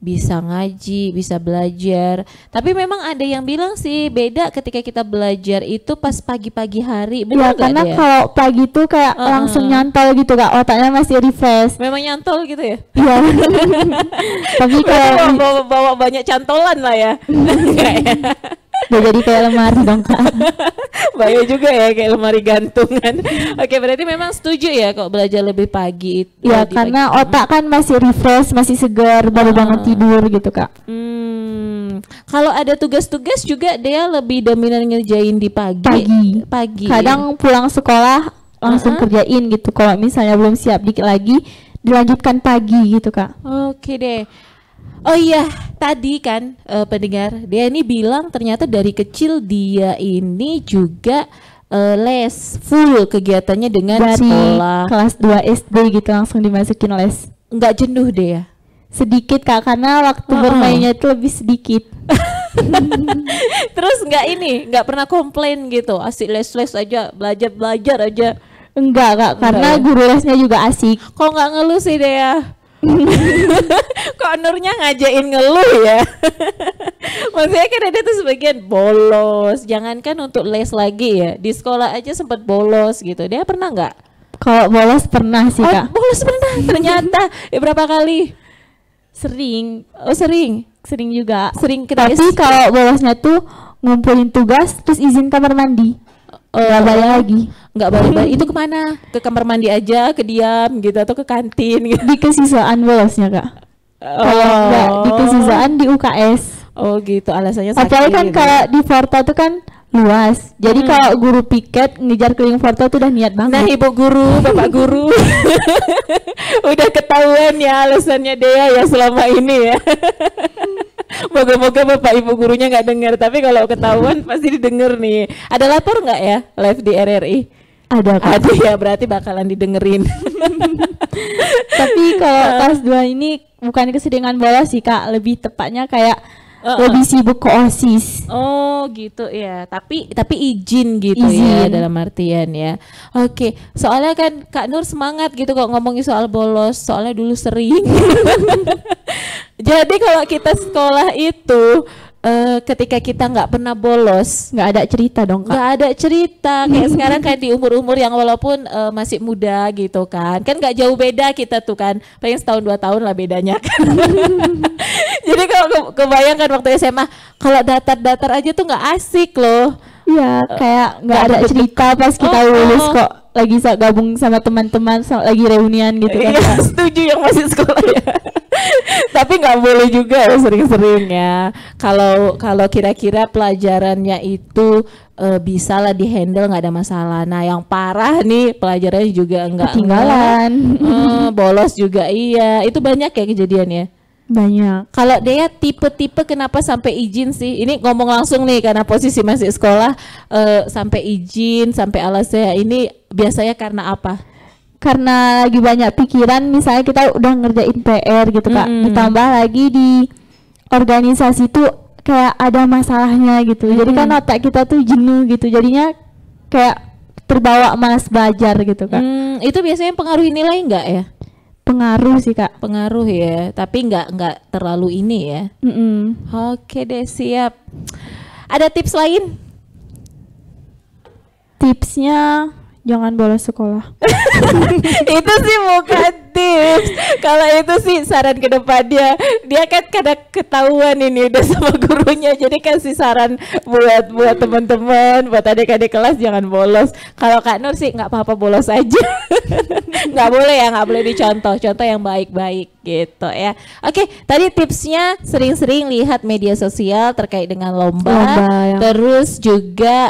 Bisa ngaji, bisa belajar. Tapi memang ada yang bilang sih beda ketika kita belajar itu pas pagi-pagi hari. Ya Benar karena dia? kalau pagi tuh kayak langsung nyantol gitu Kak, otaknya masih refresh. Memang nyantol gitu ya? Iya. Tapi kalau bawa banyak cantolan lah ya. udah jadi kayak lemari dong Kak. Bahaya juga ya kayak lemari gantungan. Oke, berarti memang setuju ya kalau belajar lebih pagi. Ya karena pagi. Otak kan masih refresh, masih segar, baru bangun tidur gitu Kak. Kalau ada tugas-tugas juga dia lebih dominan ngerjain di pagi. Kadang pulang sekolah langsung kerjain gitu. Kalau misalnya belum siap dikit lagi dilanjutkan pagi gitu Kak. Oke deh. Oh iya, tadi kan pendengar, dia ini bilang ternyata dari kecil dia ini juga les full kegiatannya dengan Dari sekolah. kelas 2 SD gitu langsung dimasukin les. Nggak jenuh deh ya? Sedikit Kak, karena waktu bermainnya itu lebih sedikit. Terus nggak pernah komplain gitu, asik les-les aja, belajar aja. Enggak Kak, karena ya? guru lesnya juga asik. Kok nggak ngeluh sih Dea? Kok Nurnya ngajain ngeluh ya? Maksudnya kan ada tuh sebagian bolos, jangankan untuk les lagi ya, di sekolah aja sempat bolos gitu. Dia pernah nggak? Kalau bolos pernah sih Kak. Bolos pernah ternyata. Berapa kali? Sering. Oh sering juga. Sering Tapi kalau bolosnya tuh ngumpulin tugas terus izin kamar mandi. Nggak balik lagi. Nggak balik. Itu kemana? Ke kamar mandi aja, ke diam gitu atau ke kantin gitu? Di kesisaan bolosnya Kak. Kalau nggak di kesisaan di UKS. Oh gitu, alasannya sakit. Apalagi kan gitu. kalau di Forta tuh kan luas. Jadi kalau guru piket ngejar keliling Forta tuh udah niat banget. Nah ibu guru, bapak guru, udah ketahuan ya alasannya Dea ya selama ini ya. Moga-moga bapak ibu gurunya nggak dengar, tapi kalau ketahuan pasti didengar nih. Ada lapor nggak ya live di RRI? Ada Kak. Ada ya, berarti bakalan didengerin. Tapi kalau kelas 2 ini bukan keseringan bolos sih Kak, lebih tepatnya kayak lebih sibuk ke OSIS. Oh gitu ya, tapi izin gitu Izin. ya dalam artian ya. Oke, soalnya kan Kak Nur semangat gitu kok ngomongin soal bolos, soalnya dulu sering. Jadi kalau kita sekolah itu ketika kita nggak pernah bolos, Nggak ada cerita dong Kak. nggak ada cerita kayak sekarang kan di umur-umur yang walaupun masih muda gitu kan nggak jauh beda kita tuh kan, paling setahun 2 tahun lah bedanya kan. Jadi kalau kebayangkan waktu SMA kalau datar-datar aja tuh nggak asik loh. Iya, kayak nggak ada cerita pas kita lulus kok lagi gabung sama teman-teman lagi reunian gitu kan. Iya, setuju yang masih sekolah ya. Tapi nggak boleh juga ya sering-sering ya. Kalau kira-kira pelajarannya itu bisa lah dihandle, nggak ada masalah. Nah yang parah nih pelajarannya juga nggak Ketinggalan. bolos juga iya. Itu banyak ya kejadiannya. Banyak. Kalau dia tipe-tipe kenapa sampai izin sih? Ini ngomong langsung nih karena posisi masih sekolah, sampai izin, sampai alasannya ini biasanya karena apa? Karena lagi banyak pikiran, misalnya kita udah ngerjain PR gitu Kak, ditambah lagi di organisasi tuh kayak ada masalahnya gitu. Jadi kan otak kita tuh jenuh gitu, jadinya kayak terbawa malas belajar gitu Kak. Itu biasanya pengaruhi nilai enggak ya? Pengaruh sih Kak. Pengaruh ya, tapi nggak terlalu ini ya. Oke deh, siap. Ada tips lain? Tipsnya jangan bolos sekolah. Itu sih bukan tips. Kalau itu sih saran ke depannya. Dia kan kadang ketahuan ini udah sama gurunya, jadi kasih saran buat teman-teman, buat adik-adik kelas jangan bolos. Kalau Kak Nur sih nggak apa-apa bolos aja. Nggak boleh ya, nggak boleh dicontoh. Contoh yang baik-baik gitu ya. Oke, tadi tipsnya sering-sering lihat media sosial terkait dengan lomba ya. Terus juga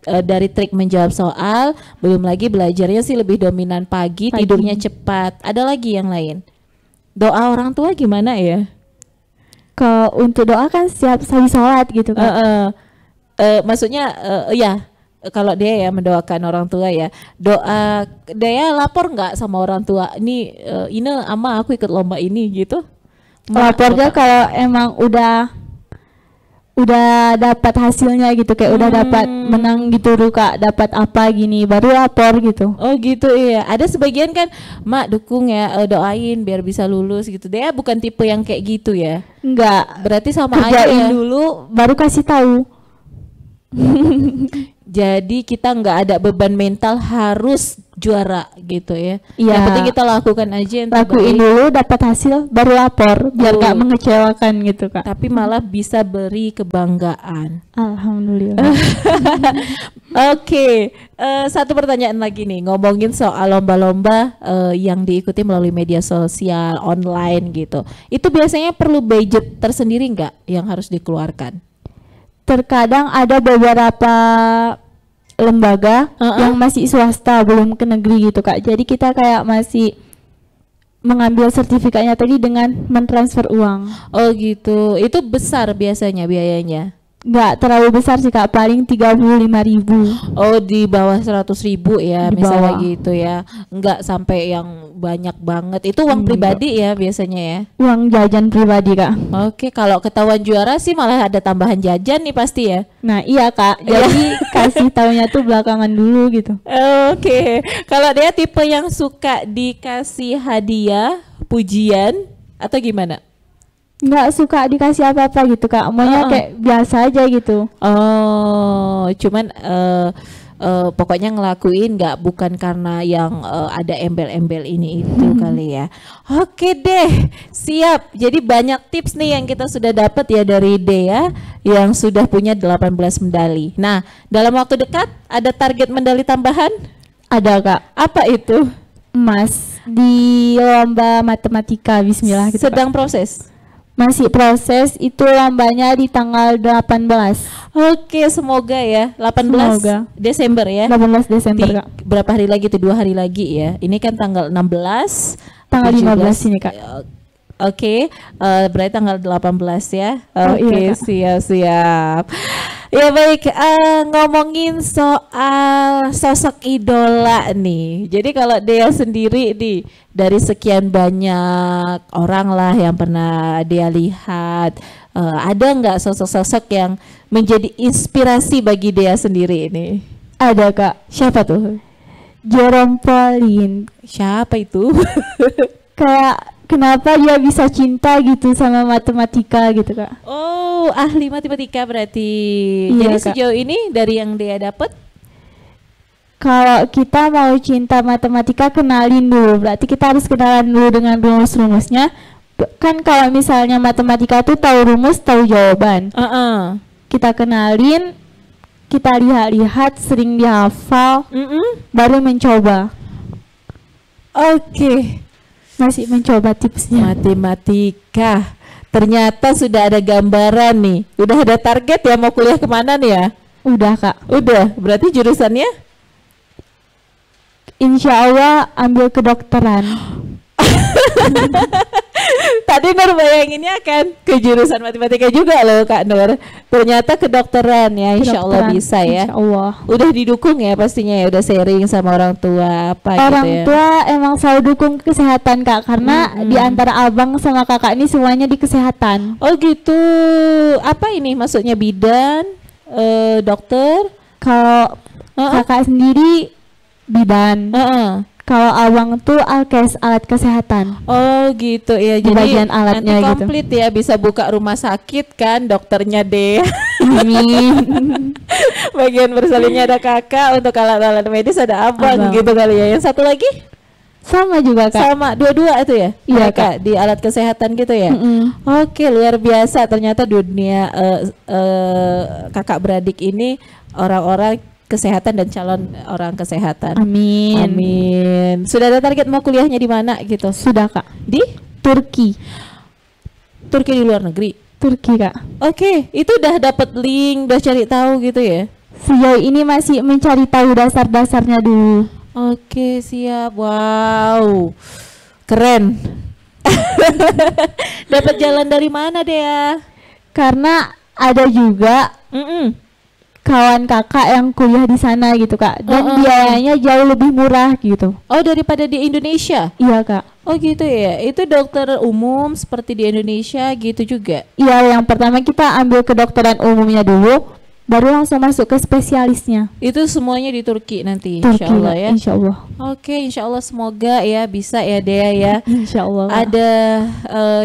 dari trik menjawab soal, belum lagi belajarnya sih lebih dominan pagi. Tidurnya cepat. Ada lagi yang lain? Doa orang tua gimana ya? Kalau untuk doa kan setiap habis sholat gitu kan. Maksudnya ya kalau dia ya mendoakan orang tua ya, doa dia lapor nggak sama orang tua? Ini ama aku ikut lomba ini gitu. Lapornya kalau emang udah dapat hasilnya gitu, kayak udah dapat menang gitu Kak, dapat apa gini baru lapor gitu. Oh gitu iya. Ada sebagian kan mak dukung ya, doain biar bisa lulus gitu. Dia bukan tipe yang kayak gitu ya. Enggak. Berarti sama aja Kerjain ya. dulu baru kasih tahu. Jadi kita nggak ada beban mental harus juara gitu ya. Iya. Yang penting kita lakukan aja yang Lakuin terbaik. dulu dapat hasil baru lapor biar nggak mengecewakan gitu Kak. Tapi malah bisa beri kebanggaan. Alhamdulillah. Oke, satu pertanyaan lagi nih, ngomongin soal lomba-lomba yang diikuti melalui media sosial online gitu. Itu biasanya perlu budget tersendiri nggak yang harus dikeluarkan? Terkadang ada beberapa lembaga yang masih swasta, belum ke negeri gitu Kak. Jadi kita kayak masih mengambil sertifikatnya tadi dengan mentransfer uang. Oh gitu. Itu besar biasanya biayanya? Nggak terlalu besar sih Kak, paling 35.000. Oh, di bawah 100.000 ya, Di misalnya bawah. gitu ya. Nggak sampai yang banyak banget. Itu uang pribadi ya biasanya ya? Uang jajan pribadi Kak. Oke, kalau ketahuan juara sih malah ada tambahan jajan nih pasti ya? Nah iya Kak, jadi kasih taunya tuh belakangan dulu gitu. Oke, kalau dia tipe yang suka dikasih hadiah, pujian, atau gimana? Nggak suka dikasih apa-apa gitu Kak, maunya kayak biasa aja gitu. Oh, cuman pokoknya ngelakuin nggak, bukan karena yang ada embel-embel ini itu kali ya. Oke deh, siap. Jadi banyak tips nih yang kita sudah dapat ya dari Dea yang sudah punya 18 medali. Nah, dalam waktu dekat ada target medali tambahan? Ada Kak, Apa itu? emas di lomba matematika, bismillah gitu Kak. Sedang proses. Masih proses, itu lombanya di tanggal 18. Oke, semoga ya 18 Semoga. Desember ya. 18 Desember Kak. Berapa hari lagi tuh? 2 hari lagi ya. Ini kan tanggal 16, Tanggal 17. 15 ini Kak. Oke, berarti tanggal 18 ya. Oh, Oke, iya, Kak. siap-siap. Ya baik, ngomongin soal sosok idola nih. Jadi kalau Dea sendiri nih, dari sekian banyak orang lah yang pernah Dea lihat, ada nggak sosok-sosok yang menjadi inspirasi bagi Dea sendiri ini? Ada Kak, Siapa tuh? Jerome Pauline. Siapa itu? Kayak kenapa dia bisa cinta gitu sama matematika gitu Kak. Oh, ahli matematika berarti. Iya, Jadi Kak. sejauh ini dari yang Dea dapat, Kalau kita mau cinta matematika, kenalin dulu. Berarti kita harus kenalan dulu dengan rumus-rumusnya. Kan kalau misalnya matematika tuh tahu rumus, tahu jawaban. Kita kenalin, kita lihat-lihat, sering dihafal, baru mencoba. Oke. Masih mencoba tipsnya. Matematika. Ternyata sudah ada gambaran nih. Udah ada target ya mau kuliah kemana nih ya? Udah Kak. Udah. Berarti jurusannya? Insya Allah ambil kedokteran. Tadi Nur bayanginnya kan ke jurusan matematika juga loh Kak Nur. Ternyata kedokteran ya, insya Allah Kedokteran, bisa ya. Insya Allah. Udah didukung ya pastinya ya, udah sharing sama orang tua apa Orang gitu ya. tua emang selalu dukung kesehatan Kak, karena di antara abang sama kakak ini semuanya di kesehatan. Oh gitu. Apa ini maksudnya, bidan, dokter? Kalau kakak sendiri bidan, kalau abang tuh alkes, alat kesehatan. Oh gitu ya. Di Jadi bagian alatnya nanti gitu. komplit ya, bisa buka rumah sakit kan, dokternya deh. Amin. Bagian bersalinnya ada kakak, untuk alat-alat medis ada abang, Abang. gitu kali ya. Yang satu lagi? Sama juga Kak. Sama, dua-dua itu ya? Iya, Mereka di alat kesehatan gitu ya? Mm-mm. Oke, luar biasa. Ternyata dunia kakak beradik ini orang-orang kesehatan dan calon orang kesehatan. Amin. Amin. Sudah ada target mau kuliahnya di mana gitu? Sudah Kak. Di Turki. Turki, di luar negeri. Turki Kak. Oke, itu udah dapat link, udah cari tahu gitu ya? Sejauh ini masih mencari tahu dasar-dasarnya dulu. Oke, siap. Wow. Keren. Dapat jalan dari mana Dea? Karena ada juga kawan kakak yang kuliah di sana gitu Kak, dan biayanya jauh lebih murah gitu. Oh, daripada di Indonesia? Iya Kak. Oh gitu ya. Itu dokter umum seperti di Indonesia gitu juga? Iya, yang pertama kita ambil kedokteran umumnya dulu, baru langsung masuk ke spesialisnya. Itu semuanya di Turki nanti, Turki insya Allah Kak, ya. Insya Allah. Oke, insya Allah semoga ya bisa ya Dea ya. Insya Allah Kak. Ada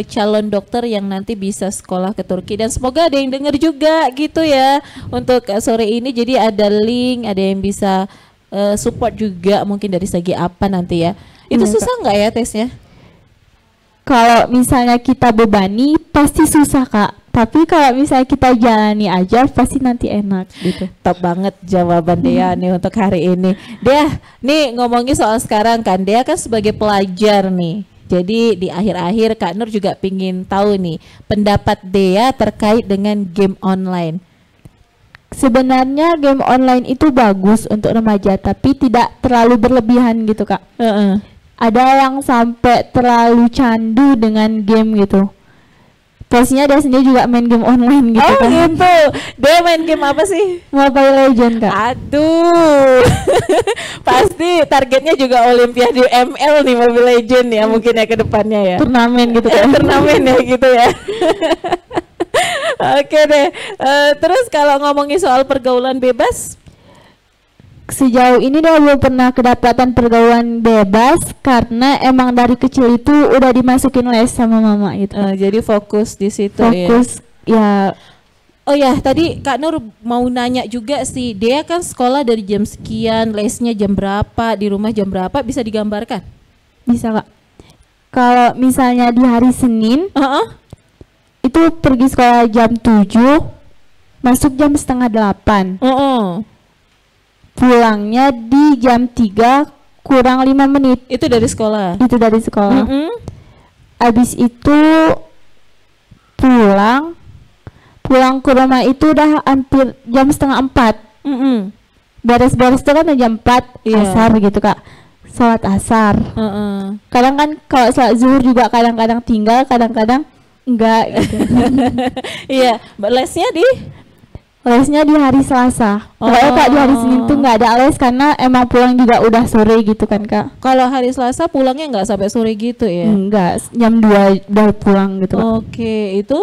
calon dokter yang nanti bisa sekolah ke Turki, dan semoga ada yang dengar juga gitu ya untuk sore ini. Jadi ada link, ada yang bisa support juga mungkin dari segi apa nanti ya. Itu Iya, susah nggak ya tesnya? Kalau misalnya kita bebani pasti susah Kak, tapi kalau misalnya kita jalani aja pasti nanti enak gitu. Top banget jawaban Dea nih untuk hari ini. Dea, nih ngomongin soal sekarang kan, Dea kan sebagai pelajar nih. Jadi di akhir-akhir Kak Nur juga pingin tahu nih pendapat Dea terkait dengan game online. sebenarnya game online itu bagus untuk remaja, tapi tidak terlalu berlebihan gitu Kak. Ada yang sampai terlalu candu dengan game gitu. Pastinya dia sendiri juga main game online gitu kan. Gitu. Dia main game apa sih? Mobile Legend Kak. Aduh. Pasti targetnya juga Olimpiade ML nih, Mobile Legend ya mungkin ya ke depannya ya. Turnamen gitu kan. Turnamen ya gitu ya. Oke deh. Terus kalau ngomongin soal pergaulan bebas, sejauh ini dia belum pernah kedapatan pergaulan bebas karena emang dari kecil itu udah dimasukin les sama mama gitu. Jadi fokus di situ fokus ya. Oh ya, tadi Kak Nur mau nanya juga sih, dia kan sekolah dari jam sekian, lesnya jam berapa, di rumah jam berapa, bisa digambarkan? Bisa Kak. Kalau misalnya di hari Senin, itu pergi sekolah jam 7, masuk jam setengah 8. Pulangnya di jam 3 kurang 5 menit. Itu dari sekolah? Itu dari sekolah. Abis itu pulang ke rumah itu udah hampir jam setengah 4. Beres-beres itu kan jam 4 asar gitu Kak. Sholat asar. Kadang kan kalau sholat zuhur juga kadang-kadang tinggal, kadang-kadang enggak gitu. Iya, lesnya di hari Selasa. Pokoknya Kak di hari Senin tuh nggak ada les karena emang pulang juga udah sore gitu kan Kak. Kalau hari Selasa pulangnya nggak sampai sore gitu ya? Enggak, jam 2 udah pulang gitu Kak. Oke, itu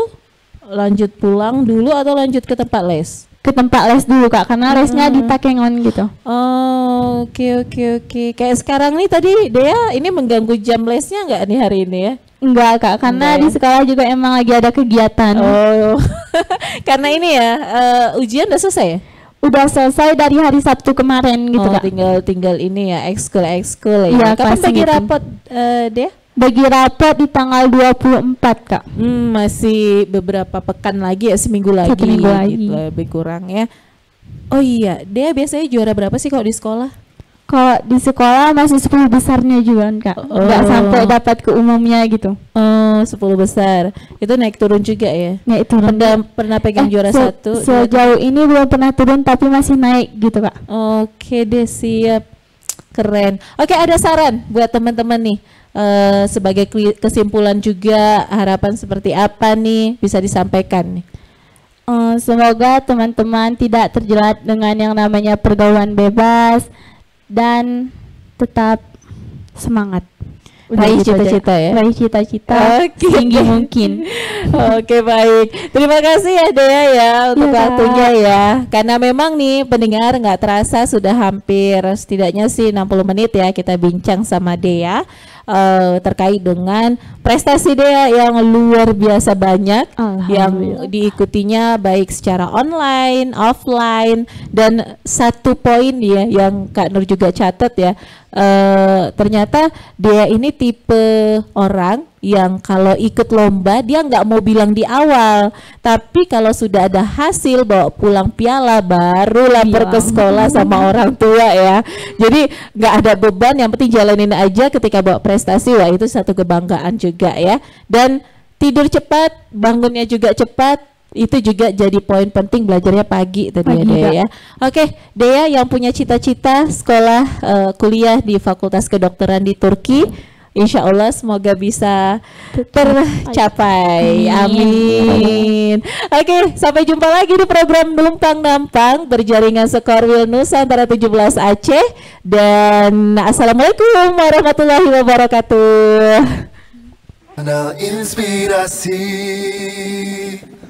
lanjut pulang dulu atau lanjut ke tempat les? Ke tempat les dulu Kak, karena lesnya di Takengon gitu. Oke. Kayak sekarang nih tadi Dea ini mengganggu jam lesnya nggak nih hari ini ya? Enggak Kak, karena di sekolah juga emang lagi ada kegiatan. Karena ini ya, ujian udah selesai ya? Udah selesai dari hari Sabtu kemarin gitu Kak. Tinggal ini ya, ekskul ya. Iya, kapan bagi rapot Dea? Bagi rapot di tanggal 24 Kak. Masih beberapa pekan lagi ya, seminggu lagi. 1 minggu lagi. Gitu, lebih kurang ya. Oh iya, Dea biasanya juara berapa sih kalau di sekolah? Kalau di sekolah masih 10 besarnya juga Kak. Nggak sampai dapat ke umumnya gitu. 10 besar. Itu naik turun juga ya? Naik turun. Pernah pegang juara 1? Sejauh ini belum pernah turun tapi masih naik gitu Kak. Oke deh, siap. Keren. Oke, ada saran buat teman-teman nih. Sebagai kesimpulan juga, harapan seperti apa nih bisa disampaikan nih? Semoga teman-teman tidak terjerat dengan yang namanya pergaulan bebas dan tetap semangat. Raih cita-cita ya. Raih cita-cita tinggi mungkin. Oke, baik. Terima kasih ya Dea ya untuk waktunya ya. Karena memang nih pendengar nggak terasa sudah hampir setidaknya sih 60 menit ya kita bincang sama Dea terkait dengan prestasi Dea yang luar biasa banyak yang diikutinya baik secara online, offline, dan satu poin ya yang Kak Nur juga catat ya. Ternyata Dea ini tipe orang yang kalau ikut lomba dia nggak mau bilang di awal, tapi kalau sudah ada hasil bawa pulang piala baru lapor ke sekolah sama orang tua ya. Jadi nggak ada beban, yang penting jalanin aja. Ketika bawa prestasi, wah itu satu kebanggaan juga ya. Dan tidur cepat, bangunnya juga cepat, itu juga jadi poin penting. Belajarnya pagi tadi ya Dea ya. Oke, Dea yang punya cita-cita sekolah kuliah di Fakultas Kedokteran di Turki, insya Allah semoga bisa tercapai. Amin. Oke, sampai jumpa lagi di program Numpang Nampang berjaringan Sekorwil Nusantara 17 Aceh. Dan assalamualaikum warahmatullahi wabarakatuh. Kanal Inspirasi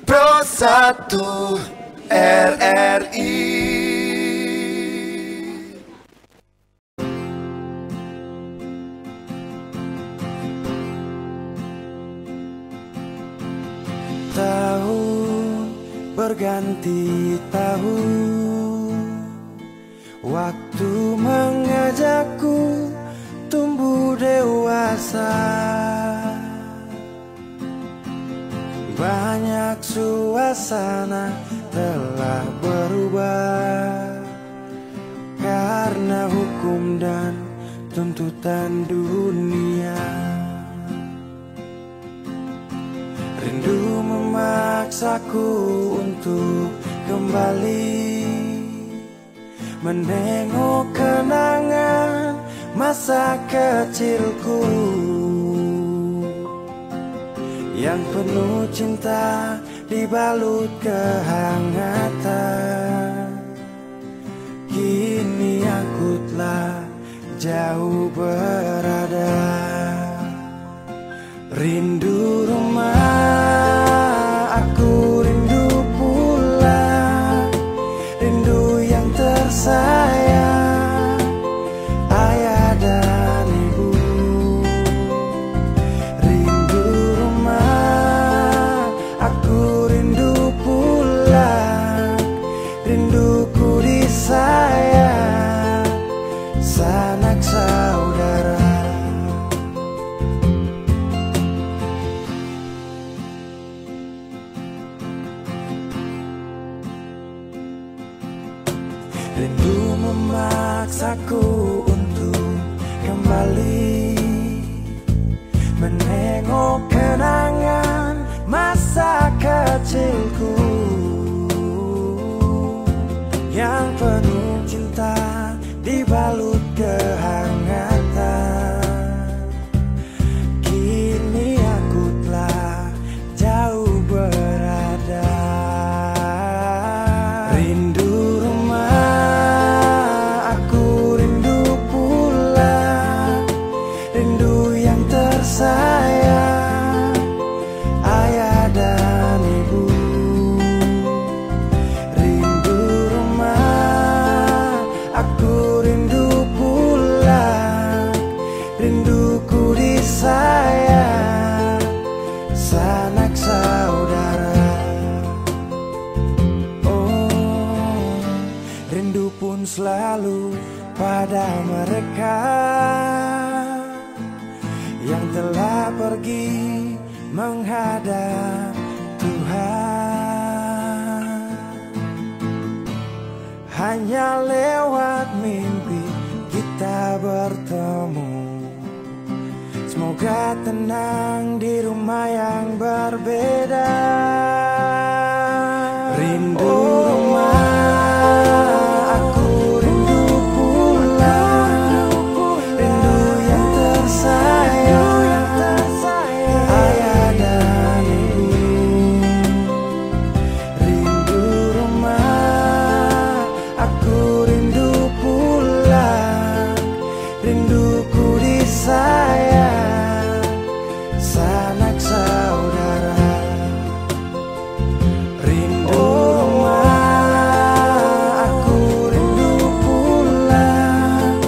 Pro 1 RRI. Tahun berganti tahun, waktu mengajakku tumbuh dewasa. Banyak suasana telah berubah karena hukum dan tuntutan dunia. Rindu memaksaku untuk kembali menengok kenangan masa kecilku yang penuh cinta dibalut kehangatan. Kini aku telah jauh berada, rindu rumah, aku rindu pulang, rindu yang tersayang, ayah dan ibu. Rindu rumah, aku rindu pulang, rinduku disayang, sanak saudara. Rindu memaksaku untuk kembali menengok kenangan masa kecilku yang penuh cinta dibalut kehangatan. Kini aku telah jauh berada, rindu rumah, aku rindu pulang, rindu yang tersayang, ayah dan ibu. Rindu rumah, aku rindu pulang, rinduku disayang, sanak saudara. Oh, rindu pun selalu pada mereka yang telah pergi menghadap Tuhan. Hanya lewat mimpi kita bertemu. Semoga tenang di rumah yang berbeda. Rindu rumah, aku rindu pulang, rindu yang tersayang, ayah dan ibu. Rindu rumah, aku rindu pulang, rinduku disayang, sanak saudara. Rindu rumah, aku rindu pulang,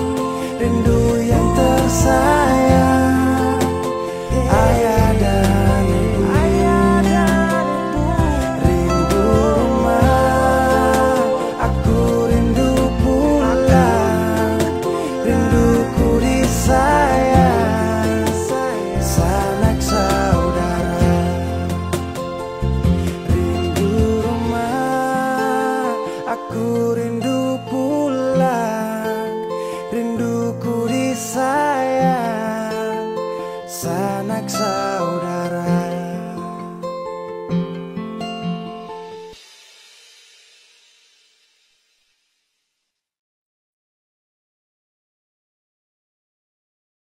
rindu yang tersayang, ayah dan ibu. Rindu rumah, aku rindu pulang, rinduku disayang, sanak saudara. Rindu rumah, aku rindu pulang, rinduku disayang, sanak saudara.